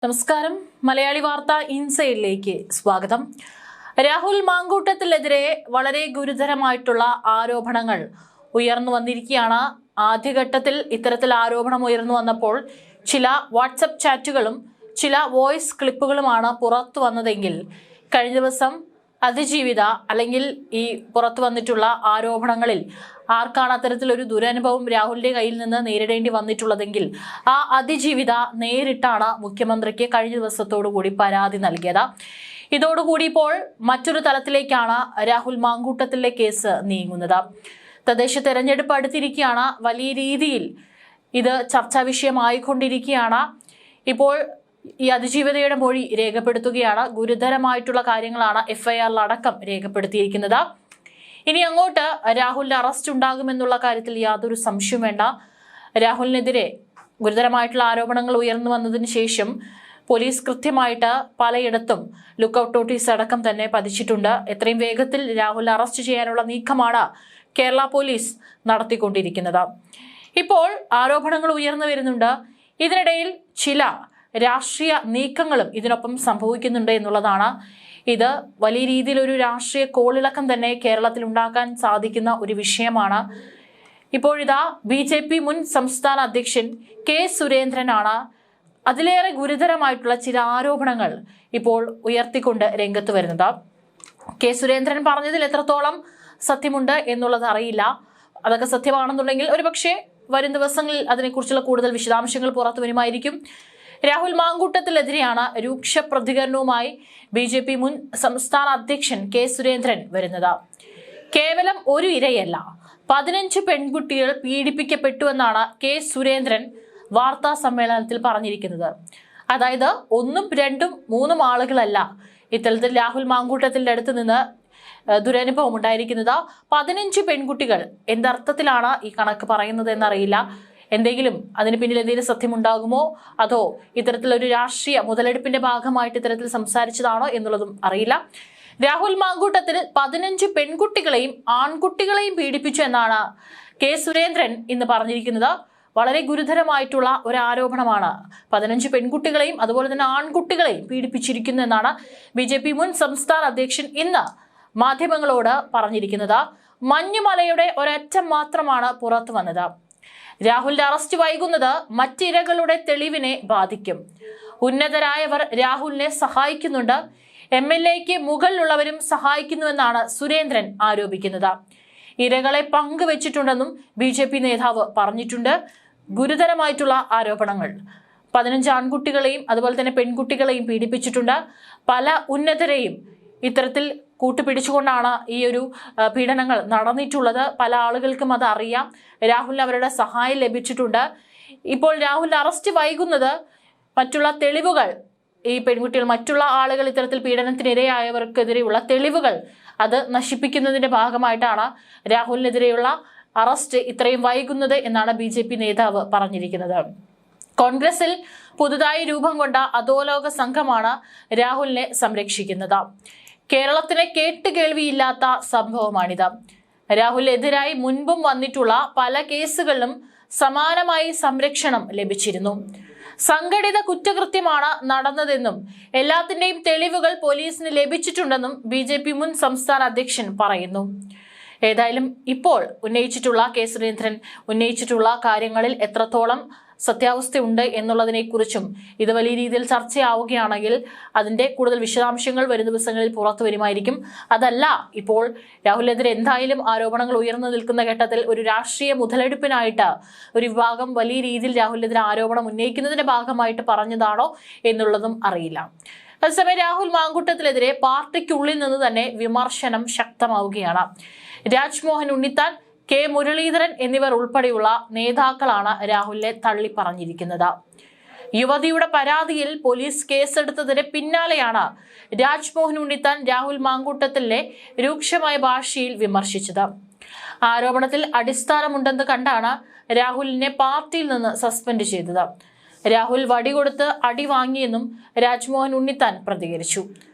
നമസ്കാരം. മലയാളി വാർത്ത ഇൻസൈഡിലേക്ക് സ്വാഗതം. രാഹുൽ മാങ്കൂട്ടത്തിനെതിരെ വളരെ ഗുരുതരമായിട്ടുള്ള ആരോപണങ്ങൾ ഉയർന്നു വന്നിരിക്കുകയാണ്. ആദ്യഘട്ടത്തിൽ ഇത്തരത്തിൽ ആരോപണം ഉയർന്നു വന്നപ്പോൾ ചില വാട്സപ്പ് ചാറ്റുകളും ചില വോയിസ് ക്ലിപ്പുകളുമാണ് പുറത്തു വന്നതെങ്കിൽ കഴിഞ്ഞ ദിവസം അതിജീവിത അല്ലെങ്കിൽ ഈ പുറത്തു വന്നിട്ടുള്ള ആരോപണങ്ങളിൽ ആർക്കാണ് അത്തരത്തിലൊരു ദുരനുഭവം രാഹുലിന്റെ കയ്യിൽ നിന്ന് നേരിടേണ്ടി വന്നിട്ടുള്ളതെങ്കിൽ ആ അതിജീവിത നേരിട്ടാണ് മുഖ്യമന്ത്രിക്ക് കഴിഞ്ഞ ദിവസത്തോടുകൂടി പരാതി നൽകിയത്. ഇതോടുകൂടി ഇപ്പോൾ മറ്റൊരു തലത്തിലേക്കാണ് രാഹുൽ മാങ്കൂട്ടത്തിലെ കേസ് നീങ്ങുന്നത്. തദ്ദേശ തെരഞ്ഞെടുപ്പ് അടുത്തിരിക്കുകയാണ്. വലിയ രീതിയിൽ ഇത് ചർച്ചാ വിഷയമായിക്കൊണ്ടിരിക്കുകയാണ്. ഇപ്പോൾ ഈ അതിജീവിതയുടെ മൊഴി രേഖപ്പെടുത്തുകയാണ്. ഗുരുതരമായിട്ടുള്ള കാര്യങ്ങളാണ് എഫ്ഐആറിലടക്കം രേഖപ്പെടുത്തിയിരിക്കുന്നത്. ഇനി അങ്ങോട്ട് രാഹുലിന്റെ അറസ്റ്റ് ഉണ്ടാകുമെന്നുള്ള കാര്യത്തിൽ യാതൊരു സംശയവും വേണ്ട. രാഹുലിനെതിരെ ഗുരുതരമായിട്ടുള്ള ആരോപണങ്ങൾ ഉയർന്നു വന്നതിന് ശേഷം പോലീസ് കൃത്യമായിട്ട് പലയിടത്തും ലുക്കൌട്ട് നോട്ടീസ് അടക്കം തന്നെ പതിച്ചിട്ടുണ്ട്. എത്രയും വേഗത്തിൽ രാഹുൽ അറസ്റ്റ് ചെയ്യാനുള്ള നീക്കമാണ് കേരള പോലീസ് നടത്തിക്കൊണ്ടിരിക്കുന്നത്. ഇപ്പോൾ ആരോപണങ്ങൾ ഉയർന്നു വരുന്നുണ്ട്. ഇതിനിടയിൽ ചില രാഷ്ട്രീയ നീക്കങ്ങളും ഇതിനൊപ്പം സംഭവിക്കുന്നുണ്ട് എന്നുള്ളതാണ്. ഇത് വലിയ രീതിയിൽ ഒരു രാഷ്ട്രീയ കോളിളക്കം തന്നെ കേരളത്തിൽ ഉണ്ടാക്കാൻ സാധിക്കുന്ന ഒരു വിഷയമാണ്. ഇപ്പോഴിതാ BJP മുൻ സംസ്ഥാന അധ്യക്ഷൻ കെ സുരേന്ദ്രനാണ് അതിലേറെ ഗുരുതരമായിട്ടുള്ള ചില ആരോപണങ്ങൾ ഇപ്പോൾ ഉയർത്തിക്കൊണ്ട് രംഗത്ത് വരുന്നത്. കെ സുരേന്ദ്രൻ പറഞ്ഞതിൽ എത്രത്തോളം സത്യമുണ്ട് എന്നുള്ളത് അറിയില്ല. അതൊക്കെ സത്യമാണെന്നുണ്ടെങ്കിൽ ഒരുപക്ഷെ വരും ദിവസങ്ങളിൽ അതിനെക്കുറിച്ചുള്ള കൂടുതൽ വിശദാംശങ്ങൾ പുറത്തു വരുമായിരിക്കും. രാഹുൽ മാങ്കൂട്ടത്തിനെതിരെയാണ് രൂക്ഷ പ്രതികരണവുമായി BJP മുൻ സംസ്ഥാന അധ്യക്ഷൻ കെ സുരേന്ദ്രൻ വരുന്നത്. കേവലം ഒരു ഇരയല്ല, 15 പെൺകുട്ടികൾ പീഡിപ്പിക്കപ്പെട്ടുവെന്നാണ് കെ സുരേന്ദ്രൻ വാർത്താ സമ്മേളനത്തിൽ പറഞ്ഞിരിക്കുന്നത്. അതായത് 1ഉം 2ഉം 3ഉം ആളുകളല്ല ഇത്തരത്തിൽ രാഹുൽ മാങ്കൂട്ടത്തിന്റെ അടുത്ത് നിന്ന് ദുരനുഭവം ഉണ്ടായിരിക്കുന്നത്. 15 പെൺകുട്ടികൾ. എന്തർത്ഥത്തിലാണ് ഈ കണക്ക് പറയുന്നത് എന്നറിയില്ല. എന്തെങ്കിലും അതിന് പിന്നിൽ എന്തെങ്കിലും സത്യമുണ്ടാകുമോ, അതോ ഇത്തരത്തിലൊരു രാഷ്ട്രീയ മുതലെടുപ്പിന്റെ ഭാഗമായിട്ട് ഇത്തരത്തിൽ സംസാരിച്ചതാണോ എന്നുള്ളതും അറിയില്ല. രാഹുൽ മാങ്കൂട്ടത്തിന് 15 പെൺകുട്ടികളെയും ആൺകുട്ടികളെയും പീഡിപ്പിച്ചു എന്നാണ് കെ സുരേന്ദ്രൻ ഇന്ന് പറഞ്ഞിരിക്കുന്നത്. വളരെ ഗുരുതരമായിട്ടുള്ള ഒരു ആരോപണമാണ്. 15 പെൺകുട്ടികളെയും അതുപോലെ തന്നെ ആൺകുട്ടികളെയും പീഡിപ്പിച്ചിരിക്കുന്നു എന്നാണ് BJP മുൻ സംസ്ഥാന അധ്യക്ഷൻ ഇന്ന് മാധ്യമങ്ങളോട് പറഞ്ഞിരിക്കുന്നത്. മഞ്ഞുമലയുടെ ഒരറ്റം മാത്രമാണ് പുറത്തു വന്നത്. രാഹുലിന്റെ അറസ്റ്റ് വൈകുന്നത് മറ്റിരകളുടെ തെളിവിനെ ബാധിക്കും. ഉന്നതരായവർ രാഹുലിനെ സഹായിക്കുന്നുണ്ട്. MLAക്ക് മുകളിലുള്ളവരും സഹായിക്കുന്നുവെന്നാണ് സുരേന്ദ്രൻ ആരോപിക്കുന്നത്. ഇരകളെ പങ്കുവച്ചിട്ടുണ്ടെന്നും BJP നേതാവ് പറഞ്ഞിട്ടുണ്ട്. ഗുരുതരമായിട്ടുള്ള ആരോപണങ്ങൾ. 15 ആൺകുട്ടികളെയും അതുപോലെ തന്നെ പെൺകുട്ടികളെയും പീഡിപ്പിച്ചിട്ടുണ്ട്. പല ഉന്നതരെയും ഇത്തരത്തിൽ കൂട്ടുപിടിച്ചുകൊണ്ടാണ് ഈ ഒരു പീഡനങ്ങൾ നടന്നിട്ടുള്ളത്. പല ആളുകൾക്കും അത് അറിയാം. രാഹുലിന് അവരുടെ സഹായം ലഭിച്ചിട്ടുണ്ട്. ഇപ്പോൾ രാഹുൽ അറസ്റ്റ് വൈകുന്നത് മറ്റുള്ള തെളിവുകൾ, ഈ പെൺകുട്ടികൾ മറ്റുള്ള ആളുകൾ ഇത്തരത്തിൽ പീഡനത്തിനിരയായവർക്കെതിരെയുള്ള തെളിവുകൾ അത് നശിപ്പിക്കുന്നതിന്റെ ഭാഗമായിട്ടാണ് രാഹുലിനെതിരെയുള്ള അറസ്റ്റ് ഇത്രയും വൈകുന്നത് എന്നാണ് BJP നേതാവ് പറഞ്ഞിരിക്കുന്നത്. കോൺഗ്രസിൽ പുതുതായി രൂപം കൊണ്ട അധോലോക സംഘമാണ് രാഹുലിനെ സംരക്ഷിക്കുന്നത്. കേരളത്തിലെ കേട്ടുകേൾവിയില്ലാത്ത സംഭവമാണിത്. രാഹുലിനെതിരായി മുൻപും വന്നിട്ടുള്ള പല കേസുകളിലും സമാനമായി സംരക്ഷണം ലഭിച്ചിരുന്നു. സംഘടിത കുറ്റകൃത്യമാണ് നടന്നതെന്നും എല്ലാത്തിന്റെയും തെളിവുകൾ പോലീസിന് ലഭിച്ചിട്ടുണ്ടെന്നും BJP മുൻ സംസ്ഥാന അധ്യക്ഷൻ പറയുന്നു. ഏതായാലും ഇപ്പോൾ ഉന്നയിച്ചിട്ടുള്ള കെ സുരേന്ദ്രൻ ഉന്നയിച്ചിട്ടുള്ള കാര്യങ്ങളിൽ എത്രത്തോളം സത്യാവസ്ഥയുണ്ട് എന്നുള്ളതിനെക്കുറിച്ചും ഇത് വലിയ രീതിയിൽ ചർച്ചയാവുകയാണെങ്കിൽ അതിന്റെ കൂടുതൽ വിശദാംശങ്ങൾ വരും ദിവസങ്ങളിൽ പുറത്തു വരുമായിരിക്കും. അതല്ല, ഇപ്പോൾ രാഹുലിനെതിരെ എന്തായാലും ആരോപണങ്ങൾ ഉയർന്നു നിൽക്കുന്ന ഘട്ടത്തിൽ ഒരു രാഷ്ട്രീയ മുതലെടുപ്പിനായിട്ട് ഒരു വിഭാഗം വലിയ രീതിയിൽ രാഹുലിനെതിരെ ആരോപണം ഉന്നയിക്കുന്നതിന്റെ ഭാഗമായിട്ട് പറഞ്ഞതാണോ എന്നുള്ളതും അറിയില്ല. അതേസമയം രാഹുൽ മാങ്കൂട്ടത്തിനെതിരെ പാർട്ടിക്കുള്ളിൽ നിന്ന് തന്നെ വിമർശനം ശക്തമാവുകയാണ്. രാജ്മോഹൻ ഉണ്ണിത്താൻ, കെ മുരളീധരൻ എന്നിവർ ഉൾപ്പെടെയുള്ള നേതാക്കളാണ് രാഹുലിനെ തള്ളി പറഞ്ഞിരിക്കുന്നത്. യുവതിയുടെ പരാതിയിൽ പോലീസ് കേസെടുത്തതിന് പിന്നാലെയാണ് രാജ്മോഹൻ ഉണ്ണിത്താൻ രാഹുൽ മാങ്കൂട്ടത്തിലെ രൂക്ഷമായ ഭാഷയിൽ വിമർശിച്ചത്. ആരോപണത്തിൽ അടിസ്ഥാനമുണ്ടെന്ന് കണ്ടാണ് രാഹുലിനെ പാർട്ടിയിൽ നിന്ന് സസ്പെൻഡ് ചെയ്തത്. രാഹുൽ വടികൊടുത്ത് അടി വാങ്ങിയെന്നും രാജ്മോഹൻ ഉണ്ണിത്താൻ പ്രതികരിച്ചു.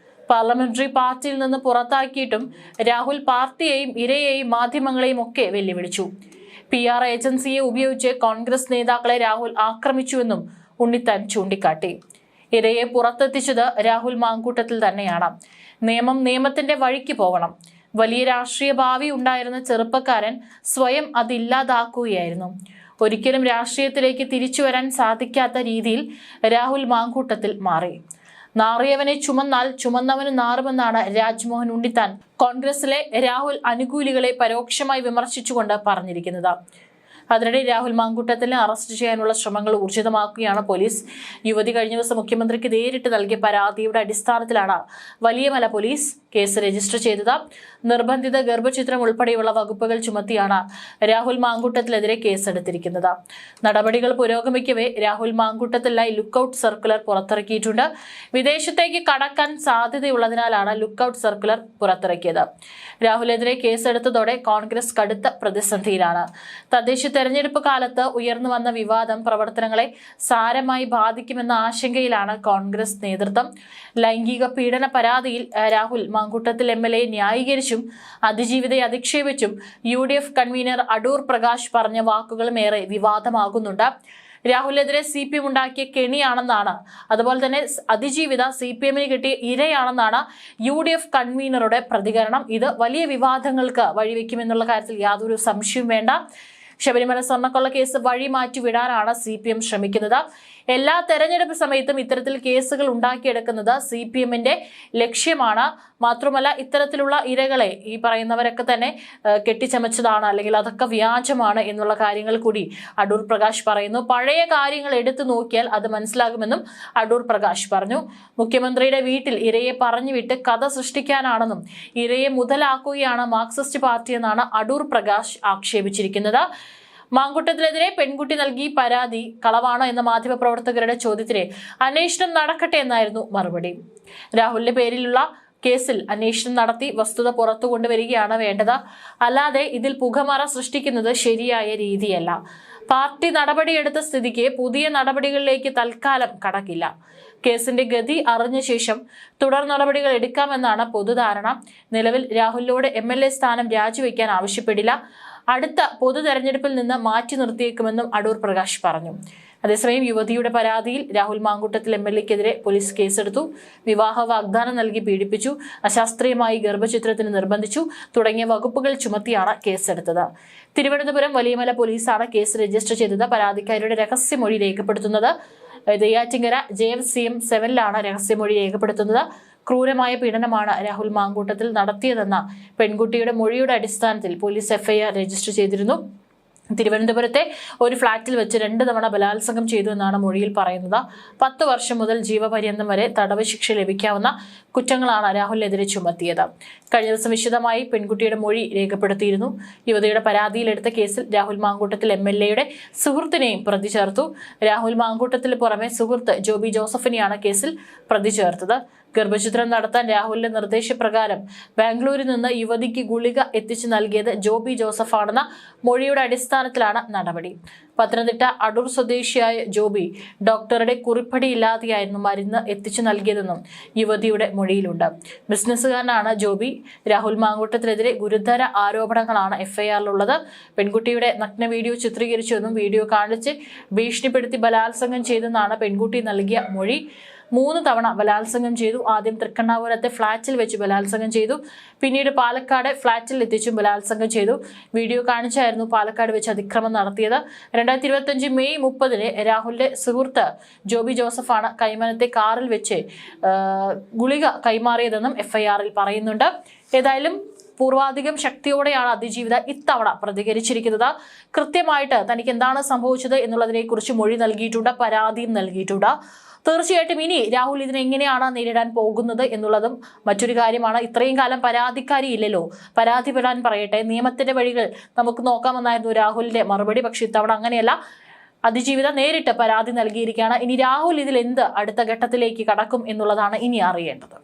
പാർലമെന്ററി പാർട്ടിയിൽ നിന്ന് പുറത്താക്കിയിട്ടും രാഹുൽ പാർട്ടിയെയും ഇരയെയും മാധ്യമങ്ങളെയും ഒക്കെ വെല്ലുവിളിച്ചു. PR ഏജൻസിയെ ഉപയോഗിച്ച് കോൺഗ്രസ് നേതാക്കളെ രാഹുൽ ആക്രമിച്ചുവെന്നും ഉണ്ണിത്താൻ ചൂണ്ടിക്കാട്ടി. ഇരയെ പുറത്തെത്തിച്ചത് രാഹുൽ മാങ്കൂട്ടത്തിൽ തന്നെയാണ്. നിയമം നിയമത്തിന്റെ വഴിക്ക് പോകണം. വലിയ രാഷ്ട്രീയ ഭാവി ഉണ്ടായിരുന്ന ചെറുപ്പക്കാരൻ സ്വയം അതില്ലാതാക്കുകയായിരുന്നു. ഒരിക്കലും രാഷ്ട്രീയത്തിലേക്ക് തിരിച്ചു വരാൻ സാധിക്കാത്ത രീതിയിൽ രാഹുൽ മാങ്കൂട്ടത്തിൽ മാറി. നാറിയവനെ ചുമന്നാൽ ചുമന്നവന് നാറുമെന്നാണ് രാജ്മോഹൻ ഉണ്ണിത്താൻ കോൺഗ്രസിലെ രാഹുൽ അനുകൂലികളെ പരോക്ഷമായി വിമർശിച്ചുകൊണ്ട് പറഞ്ഞിരിക്കുന്നത്. അതിനിടെ രാഹുൽ മാങ്കൂട്ടത്തിനെ അറസ്റ്റ് ചെയ്യാനുള്ള ശ്രമങ്ങൾ ഊർജിതമാക്കുകയാണ് പോലീസ്. യുവതി കഴിഞ്ഞ ദിവസം മുഖ്യമന്ത്രിക്ക് നേരിട്ട് നൽകിയ പരാതിയുടെ അടിസ്ഥാനത്തിലാണ് വലിയമല പോലീസ് കേസ് രജിസ്റ്റർ ചെയ്തത്. നിർബന്ധിത ഗർഭചിത്രം ഉൾപ്പെടെയുള്ള വകുപ്പുകൾ ചുമത്തിയാണ് രാഹുൽ മാങ്കൂട്ടത്തിനെതിരെ കേസെടുത്തിരിക്കുന്നത്. നടപടികൾ പുരോഗമിക്കവേ രാഹുൽ മാങ്കൂട്ടത്തിലായി ലുക്കൌട്ട് സർക്കുലർ പുറത്തിറക്കിയിട്ടുണ്ട്. വിദേശത്തേക്ക് കടക്കാൻ സാധ്യതയുള്ളതിനാലാണ് ലുക്കൌട്ട് സർക്കുലർ പുറത്തിറക്കിയത്. രാഹുലിനെതിരെ കേസെടുത്തതോടെ കോൺഗ്രസ് കടുത്ത പ്രതിസന്ധിയിലാണ്. തദ്ദേശ തെരഞ്ഞെടുപ്പ് കാലത്ത് ഉയർന്നു വന്ന വിവാദം പ്രവർത്തനങ്ങളെ സാരമായി ബാധിക്കുമെന്ന ആശങ്കയിലാണ് കോൺഗ്രസ് നേതൃത്വം. ലൈംഗിക പീഡന പരാതിയിൽ രാഹുൽ മാങ്കൂട്ടത്തിൽ MLA ന്യായീകരിച്ചും അതിജീവിതയെ അധിക്ഷേപിച്ചും UDF കൺവീനർ അടൂർ പ്രകാശ് പറഞ്ഞ വാക്കുകളും ഏറെ വിവാദമാകുന്നുണ്ട്. രാഹുലിനെതിരെ CPM ഉണ്ടാക്കിയ കെണിയാണെന്നാണ്, അതുപോലെ തന്നെ അതിജീവിത CPMന് കിട്ടിയ ഇരയാണെന്നാണ് UDF കൺവീനറുടെ പ്രതികരണം. ഇത് വലിയ വിവാദങ്ങൾക്ക് വഴിവെക്കുമെന്നുള്ള കാര്യത്തിൽ യാതൊരു സംശയവും വേണ്ട. ശബരിമല സ്വർണ്ണക്കൊള്ള കേസ് വഴി മാറ്റി വിടാനാണ് CPM ശ്രമിക്കുന്നത്. എല്ലാ തെരഞ്ഞെടുപ്പ് സമയത്തും ഇത്തരത്തിൽ കേസുകൾ ഉണ്ടാക്കിയെടുക്കുന്നത് CPMന്റെ ലക്ഷ്യമാണ്. മാത്രമല്ല, ഇത്തരത്തിലുള്ള ഇരകളെ ഈ പറയുന്നവരൊക്കെ തന്നെ കെട്ടിച്ചമച്ചതാണ്, അല്ലെങ്കിൽ അതൊക്കെ വ്യാജമാണ് എന്നുള്ള കാര്യങ്ങൾ കൂടി അടൂർ പ്രകാശ് പറയുന്നു. പഴയ കാര്യങ്ങൾ എടുത്തു നോക്കിയാൽ അത് മനസ്സിലാകുമെന്നും അടൂർ പ്രകാശ് പറഞ്ഞു. മുഖ്യമന്ത്രിയുടെ വീട്ടിൽ ഇരയെ പറഞ്ഞുവിട്ട് കഥ സൃഷ്ടിക്കാനാണെന്നും ഇരയെ മുതലാക്കുകയാണ് മാർക്സിസ്റ്റ് പാർട്ടി എന്നാണ് അടൂർ പ്രകാശ് ആക്ഷേപിച്ചിരിക്കുന്നത്. മാങ്കൂട്ടത്തിനെതിരെ പെൺകുട്ടി നൽകി പരാതി കളവാണോ എന്ന മാധ്യമപ്രവർത്തകരുടെ ചോദ്യത്തിന് അന്വേഷണം നടക്കട്ടെ എന്നായിരുന്നു മറുപടി. രാഹുലിന്റെ പേരിലുള്ള കേസിൽ അന്വേഷണം നടത്തി വസ്തുത പുറത്തു കൊണ്ടുവരികയാണ് വേണ്ടത്. അല്ലാതെ ഇതിൽ പുകമറ സൃഷ്ടിക്കുന്നത് ശരിയായ രീതിയല്ല. പാർട്ടി നടപടിയെടുത്ത സ്ഥിതിക്ക് പുതിയ നടപടികളിലേക്ക് തൽക്കാലം കടക്കില്ല. കേസിന്റെ ഗതി അറിഞ്ഞ ശേഷം തുടർ നടപടികൾ എടുക്കാമെന്നാണ് പൊതുധാരണ. നിലവിൽ രാഹുലിനോട് MLA സ്ഥാനം രാജിവെക്കാൻ ആവശ്യപ്പെടില്ല. അടുത്ത പൊതു തെരഞ്ഞെടുപ്പിൽ നിന്ന് മാറ്റി നിർത്തിയേക്കുമെന്നും അടൂർ പ്രകാശ് പറഞ്ഞു. അതേസമയം യുവതിയുടെ പരാതിയിൽ രാഹുൽ മാങ്കൂട്ടത്തിൽ MLAക്കെതിരെ പോലീസ് കേസെടുത്തു. വിവാഹ വാഗ്ദാനം നൽകി പീഡിപ്പിച്ചു, അശാസ്ത്രീയമായി ഗർഭചിത്രത്തിന് നിർബന്ധിച്ചു തുടങ്ങിയ വകുപ്പുകൾ ചുമത്തിയാണ് കേസെടുത്തത്. തിരുവനന്തപുരം വലിയമല പോലീസാണ് കേസ് രജിസ്റ്റർ ചെയ്തത്. പരാതിക്കാരിയുടെ രഹസ്യമൊഴി രേഖപ്പെടുത്തുന്നത് നെയ്യാറ്റിങ്കര JFCM 7ലാണ് രഹസ്യമൊഴി രേഖപ്പെടുത്തുന്നത്. ക്രൂരമായ പീഡനമാണ് രാഹുൽ മാങ്കൂട്ടത്തിൽ നടത്തിയതെന്ന പെൺകുട്ടിയുടെ മൊഴിയുടെ അടിസ്ഥാനത്തിൽ പോലീസ് FIR രജിസ്റ്റർ ചെയ്തിരുന്നു. തിരുവനന്തപുരത്തെ ഒരു ഫ്ളാറ്റിൽ വെച്ച് 2 തവണ ബലാത്സംഗം ചെയ്തു എന്നാണ് മൊഴിയിൽ പറയുന്നത്. 10 വർഷം മുതൽ ജീവപര്യന്തം വരെ തടവ് ശിക്ഷ ലഭിക്കാവുന്ന കുറ്റങ്ങളാണ് രാഹുലിനെതിരെ ചുമത്തിയത്. കഴിഞ്ഞ ദിവസം വിശദമായി പെൺകുട്ടിയുടെ മൊഴി രേഖപ്പെടുത്തിയിരുന്നു. യുവതിയുടെ പരാതിയിലെടുത്ത കേസിൽ രാഹുൽ മാങ്കൂട്ടത്തിൽ MLAയുടെ സുഹൃത്തിനെയും പ്രതി ചേർത്തു. രാഹുൽ മാങ്കൂട്ടത്തിന് പുറമെ സുഹൃത്ത് ജോബി ജോസഫിനെയാണ് കേസിൽ പ്രതി ചേർത്തത്. ഗർഭചിത്രം നടത്താൻ രാഹുലിന്റെ നിർദ്ദേശപ്രകാരം ബാംഗ്ലൂരിൽ നിന്ന് യുവതിക്ക് ഗുളിക എത്തിച്ചു നൽകിയത് ജോബി ജോസഫാണെന്ന മൊഴിയുടെ അടിസ്ഥാനത്തിലാണ് നടപടി. പത്തനംതിട്ട അടൂർ സ്വദേശിയായ ജോബി ഡോക്ടറുടെ കുറിപ്പടിയില്ലാതെയായിരുന്നു മരുന്ന് എത്തിച്ചു നൽകിയതെന്നും യുവതിയുടെ മൊഴിയിലുണ്ട്. ബിസിനസ്സുകാരനാണ് ജോബി. രാഹുൽ മാങ്കൂട്ടത്തിനെതിരെ ഗുരുതര ആരോപണങ്ങളാണ് FIRലുള്ളത്. പെൺകുട്ടിയുടെ നഗ്ന വീഡിയോ ചിത്രീകരിച്ചുവെന്നും വീഡിയോ കാണിച്ച് ഭീഷണിപ്പെടുത്തി ബലാത്സംഗം ചെയ്തെന്നാണ് പെൺകുട്ടി നൽകിയ മൊഴി. 3 തവണ ബലാത്സംഗം ചെയ്തു. ആദ്യം തൃക്കണ്ണാപുരത്തെ ഫ്ളാറ്റിൽ വെച്ച് ബലാത്സംഗം ചെയ്തു. പിന്നീട് പാലക്കാട് ഫ്ളാറ്റിൽ എത്തിച്ചും ബലാത്സംഗം ചെയ്തു. വീഡിയോ കാണിച്ചായിരുന്നു പാലക്കാട് വെച്ച് അതിക്രമം നടത്തിയത്. 2025 മെയ് 30-ന് രാഹുലിന്റെ സുഹൃത്ത് ജോബി ജോസഫാണ് കൈമനത്തെ കാറിൽ വെച്ച് ഗുളിക കൈമാറിയതെന്നും FIRൽ പറയുന്നുണ്ട്. ഏതായാലും പൂർവാധികം ശക്തിയോടെയാണ് അതിജീവിത ഇത്തവണ പ്രതികരിച്ചിരിക്കുന്നത്. കൃത്യമായിട്ട് തനിക്ക് എന്താണ് സംഭവിച്ചത് എന്നുള്ളതിനെ കുറിച്ച് മൊഴി നൽകിയിട്ടുണ്ട്, പരാതിയും നൽകിയിട്ടുണ്ട്. തീർച്ചയായിട്ടും ഇനി രാഹുൽ ഇതിനെ എങ്ങനെയാണ് നേരിടാൻ പോകുന്നത് എന്നുള്ളതും മറ്റൊരു കാര്യമാണ്. ഇത്രയും കാലം പരാതിക്കാരി ഇല്ലല്ലോ, പരാതിപ്പെടാൻ പറയട്ടെ, നിയമത്തിന്റെ വഴികൾ നമുക്ക് നോക്കാമെന്നായിരുന്നു രാഹുലിന്റെ മറുപടി. പക്ഷെ ഇത്തവണ അങ്ങനെയല്ല, അതിജീവിത നേരിട്ട് പരാതി നൽകിയിരിക്കുകയാണ്. ഇനി രാഹുൽ ഇതിൽ എന്ത് അടുത്ത ഘട്ടത്തിലേക്ക് കടക്കും എന്നുള്ളതാണ് ഇനി അറിയേണ്ടത്.